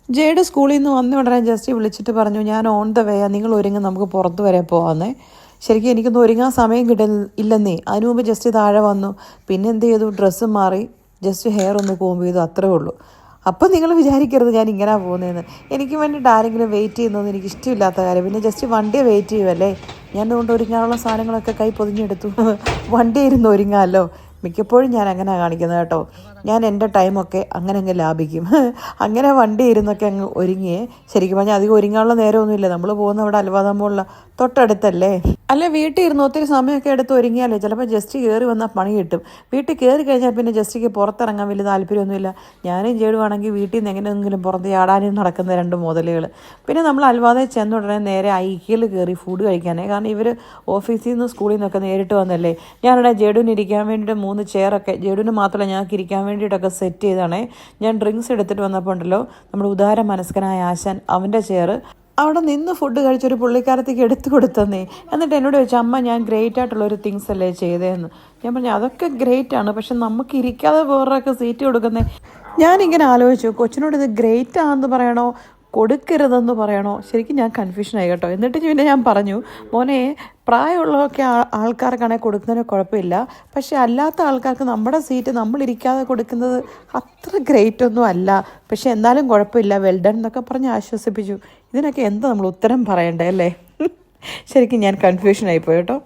ജെയുടെ സ്കൂളിൽ നിന്ന് വന്ന ഉടനെ ജസ്റ്റ് വിളിച്ചിട്ട് പറഞ്ഞു, ഞാൻ ഓൺ ദ വേയാ, നിങ്ങൾ ഒരുങ്ങി നമുക്ക് പുറത്ത് വരെ പോകാമെന്നേ. ശരിക്കും എനിക്കൊന്നും ഒരുങ്ങാൻ സമയം ഇല്ലെന്നേ. അതിനു മുമ്പ് ജസ്റ്റ് താഴെ വന്നു, പിന്നെ എന്ത് ചെയ്തു, ഡ്രസ്സ് മാറി, ജസ്റ്റ് ഹെയർ ഒന്ന് കോമ്പ് ചെയ്തു, അത്രേ ഉള്ളൂ. അപ്പം നിങ്ങൾ വിചാരിക്കരുത് ഞാൻ ഇങ്ങനെ പോകുന്നതെന്ന്. എനിക്ക് വേണ്ടിയിട്ട് ആരെങ്കിലും വെയിറ്റ് ചെയ്യുന്നതെന്ന് എനിക്ക് ഇഷ്ടമില്ലാത്ത കാര്യം. പിന്നെ ജസ്റ്റ് വണ്ടിയെ വെയിറ്റ് ചെയ്യുമല്ലേ, ഞാൻ അതുകൊണ്ട് ഒരുങ്ങാനുള്ള സാധനങ്ങളൊക്കെ കൈ പൊതിഞ്ഞെടുത്തു. വണ്ടി ഇരുന്ന് ഒരുങ്ങാമല്ലോ. മിക്കപ്പോഴും ഞാൻ അങ്ങനെ കാണിക്കുന്നത് കേട്ടോ. ഞാൻ എൻ്റെ ടൈമൊക്കെ അങ്ങനെ അങ്ങ് ലാഭിക്കും. അങ്ങനെ വണ്ടി ഇരുന്നൊക്കെ അങ്ങ് ഒരുങ്ങിയേ. ശരിക്കും പറഞ്ഞാൽ അധികം ഒരുങ്ങാനുള്ള നേരമൊന്നുമില്ല. നമ്മൾ പോകുന്ന അവിടെ അൽവാദമുള്ള തൊട്ടടുത്തല്ലേ. അല്ലെ വീട്ടിൽ ഇരുന്ന് ഒത്തിരി സമയമൊക്കെ എടുത്ത് ഒരുങ്ങിയാലേ ചിലപ്പോൾ ജസ്റ്റ് കയറി വന്നാൽ പണി കിട്ടും. വീട്ടിൽ കയറി കഴിഞ്ഞാൽ പിന്നെ ജസ്റ്റിക്ക് പുറത്തിറങ്ങാൻ വലിയ താല്പര്യമൊന്നുമില്ല. ഞാനും ചേടുവാണെങ്കിൽ വീട്ടിൽ നിന്ന് എങ്ങനെയെങ്കിലും പുറത്ത് ചാടാനും നടക്കുന്ന രണ്ട് മുതലുകൾ. പിന്നെ നമ്മൾ അൽവാദയിൽ ചെന്ന ഉടനെ നേരെ ഐക്കിയിൽ കയറി ഫുഡ് കഴിക്കാനേ. കാരണം ഇവർ ഓഫീസിൽ നിന്ന് സ്കൂളിൽ നിന്നൊക്കെ നേരിട്ട് വന്നല്ലേ. ഞാനിവിടെ ജേഡുവിന് ഇരിക്കാൻ വേണ്ടിയിട്ട് 3 ചെയറൊക്കെ, ജേഡുവിന് മാത്രമല്ല ഞങ്ങൾക്ക് ഇരിക്കാൻ വേണ്ടിയിട്ടൊക്കെ സെറ്റ് ചെയ്താണേ. ഞാൻ ഡ്രിങ്ക്സ് എടുത്തിട്ട് വന്നപ്പോൾ ഉണ്ടല്ലോ, നമ്മുടെ ഉദാര മനസ്കനായ ആശാൻ അവൻ്റെ ചെയർ അവിടെ നിന്ന് ഫുഡ് കഴിച്ചൊരു പുള്ളിക്കാരത്തേക്ക് എടുത്തു കൊടുത്തന്നേ. എന്നിട്ട് എന്നോട് ചോദിച്ചു, അമ്മ ഞാൻ ഗ്രേറ്റ് ആയിട്ടുള്ളൊരു തിങ്സ് അല്ലേ ചെയ്തതെന്ന്. ഞാൻ പറഞ്ഞു അതൊക്കെ ഗ്രേറ്റ് ആണ്, പക്ഷെ നമുക്ക് ഇരിക്കാതെ വേറൊക്കെ സീറ്റ് കൊടുക്കുന്നേ. ഞാനിങ്ങനെ ആലോചിച്ചു, കൊച്ചിനോട് ഇത് ഗ്രേറ്റ് ആണെന്ന് പറയണോ കൊടുക്കരുതെന്ന് പറയണോ. ശരിക്കും ഞാൻ കൺഫ്യൂഷനായി കേട്ടോ. എന്നിട്ട് പിന്നെ ഞാൻ പറഞ്ഞു, മോനെ പ്രായമുള്ളതൊക്കെ ആൾക്കാർക്കാണെങ്കിൽ കൊടുക്കുന്നതിന് കുഴപ്പമില്ല, പക്ഷെ അല്ലാത്ത ആൾക്കാർക്ക് നമ്മുടെ സീറ്റ് നമ്മളിരിക്കാതെ കൊടുക്കുന്നത് അത്ര ഗ്രേറ്റ് ഒന്നും അല്ല, പക്ഷെ എന്നാലും കുഴപ്പമില്ല, വെൽഡൺ എന്നൊക്കെ പറഞ്ഞ് ആശ്വസിപ്പിച്ചു. ഇതിനൊക്കെ എന്താ നമ്മൾ ഉത്തരം പറയണ്ടേ അല്ലേ. ശരിക്കും ഞാൻ കൺഫ്യൂഷനായിപ്പോയി കേട്ടോ.